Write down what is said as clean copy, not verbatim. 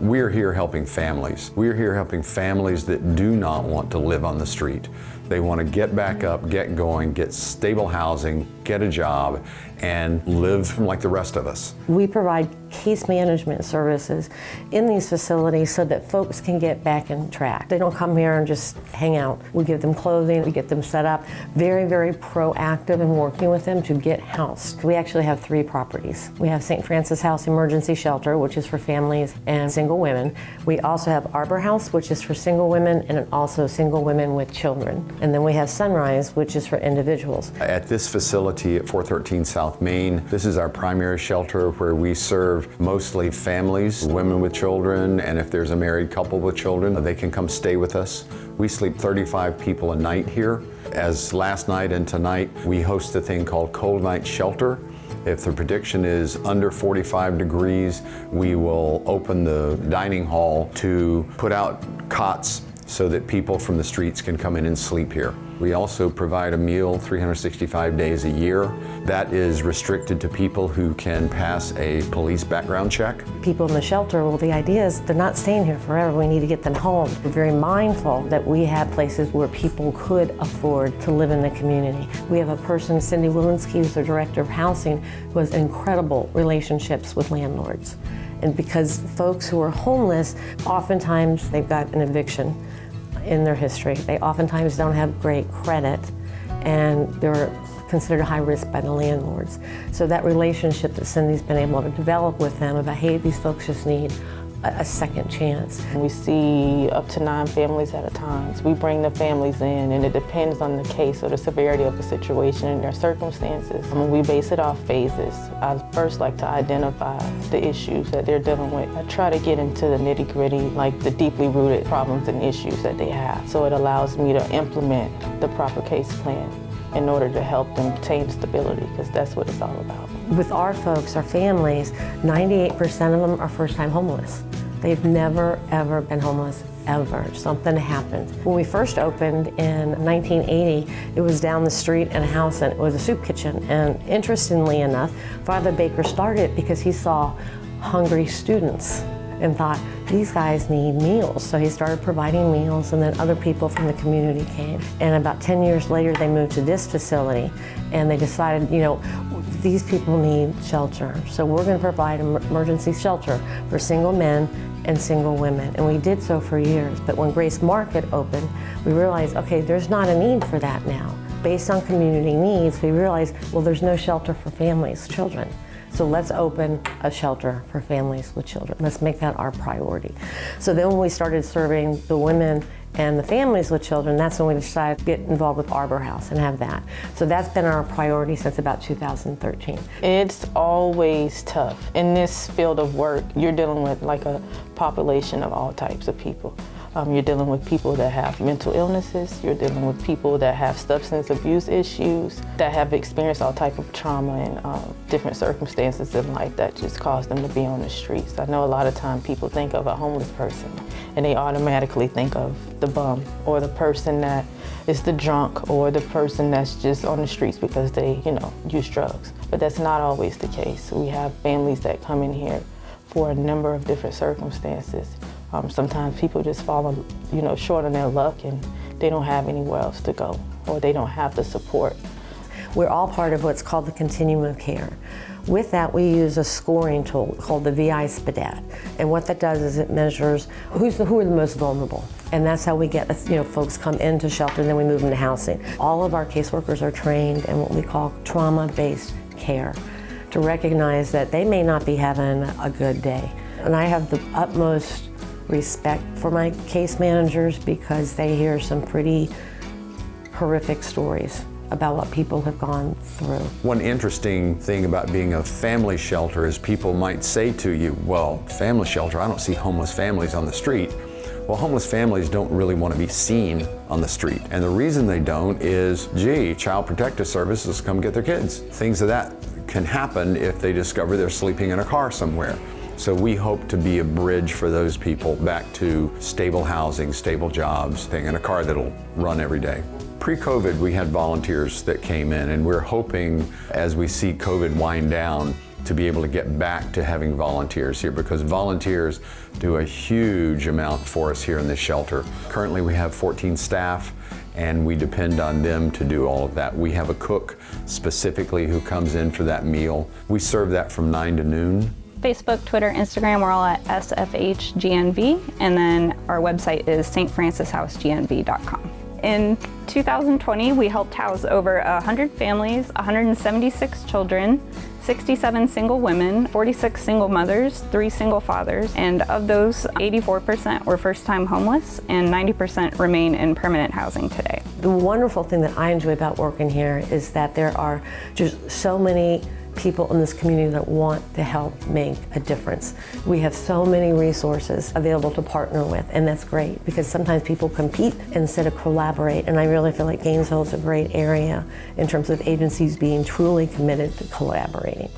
We're here helping families. We're here helping families that do not want to live on the street. They want to get back up, get going, get stable housing, get a job, and live like the rest of us. We provide case management services in these facilities so that folks can get back on track. They don't come here and just hang out. We give them clothing, we get them set up, very, very proactive in working with them to get housed. We actually have 3 properties. We have St. Francis House Emergency Shelter, which is for families and single women. We also have Arbor House, which is for single women and also single women with children. And then we have Sunrise, which is for individuals. At this facility at 413 South Main, this is our primary shelter where we serve mostly families, women with children, and if there's a married couple with children, they can come stay with us. We sleep 35 people a night here. As last night and tonight, we host a thing called Cold Night Shelter. If the prediction is under 45 degrees, we will open the dining hall to put out cots so that people from the streets can come in and sleep here. We also provide a meal 365 days a year. That is restricted to people who can pass a police background check. People in the shelter, well, the idea is they're not staying here forever. We need to get them home. We're very mindful that we have places where people could afford to live in the community. We have a person, Cindy Wilinski, who's the director of housing, who has incredible relationships with landlords. And because folks who are homeless, oftentimes they've got an eviction in their history. They oftentimes don't have great credit and they're considered high risk by the landlords. So that relationship that Cindy's been able to develop with them about, hey, these folks just need a second chance. We see up to 9 families at a time. We bring the families in and it depends on the case or the severity of the situation and their circumstances. We base it off phases. I first like to identify the issues that they're dealing with. I try to get into the nitty-gritty, like the deeply rooted problems and issues that they have. So it allows me to implement the proper case plan in order to help them attain stability, because that's what it's all about. With our folks, our families, 98% of them are first-time homeless. They've never, ever been homeless, ever. Something happened. When we first opened in 1980, it was down the street in a house and it was a soup kitchen. And interestingly enough, Father Baker started because he saw hungry students and thought, these guys need meals. So he started providing meals and then other people from the community came. And about 10 years later, they moved to this facility and they decided, you know, these people need shelter. So we're gonna provide an emergency shelter for single men and single women. And we did so for years. But when Grace Market opened, we realized, okay, there's not a need for that now. Based on community needs, we realized, well, there's no shelter for families, children. So let's open a shelter for families with children. Let's make that our priority. So then when we started serving the women and the families with children, that's when we decided to get involved with Arbor House and have that. So that's been our priority since about 2013. It's always tough. In this field of work, you're dealing with like a population of all types of people. You're dealing with people that have mental illnesses, you're dealing with people that have substance abuse issues, that have experienced all type of trauma and different circumstances in life that just cause them to be on the streets. I know a lot of time people think of a homeless person and they automatically think of the bum or the person that is the drunk or the person that's just on the streets because they, you know, use drugs. But that's not always the case. We have families that come in here for a number of different circumstances. Sometimes people just fall, you know, short on their luck and they don't have anywhere else to go or they don't have the support. We're all part of what's called the continuum of care. With that, we use a scoring tool called the VI SPDAT. And what that does is it measures who are the most vulnerable. And that's how we get, you know, folks come into shelter and then we move them to housing. All of our caseworkers are trained in what we call trauma-based care to recognize that they may not be having a good day. And I have the utmost respect for my case managers because they hear some pretty horrific stories about what people have gone through. One interesting thing about being a family shelter is people might say to you, well, family shelter, I don't see homeless families on the street. Well, homeless families don't really want to be seen on the street. And the reason they don't is, gee, Child Protective Services come get their kids. Things of that can happen if they discover they're sleeping in a car somewhere. So we hope to be a bridge for those people back to stable housing, stable jobs, and a car that'll run every day. Pre-COVID, we had volunteers that came in, and we're hoping, as we see COVID wind down, to be able to get back to having volunteers here, because volunteers do a huge amount for us here in this shelter. Currently we have 14 staff, and we depend on them to do all of that. We have a cook specifically who comes in for that meal. We serve that from 9 to noon. Facebook, Twitter, Instagram, we're all at SFHGNV, and then our website is stfrancisHouseGNV.com. In 2020, we helped house over 100 families, 176 children, 67 single women, 46 single mothers, 3 single fathers, and of those, 84% were first-time homeless and 90% remain in permanent housing today. The wonderful thing that I enjoy about working here is that there are just so many people in this community that want to help make a difference. We have so many resources available to partner with, and that's great because sometimes people compete instead of collaborate, and I really feel like Gainesville is a great area in terms of agencies being truly committed to collaborating.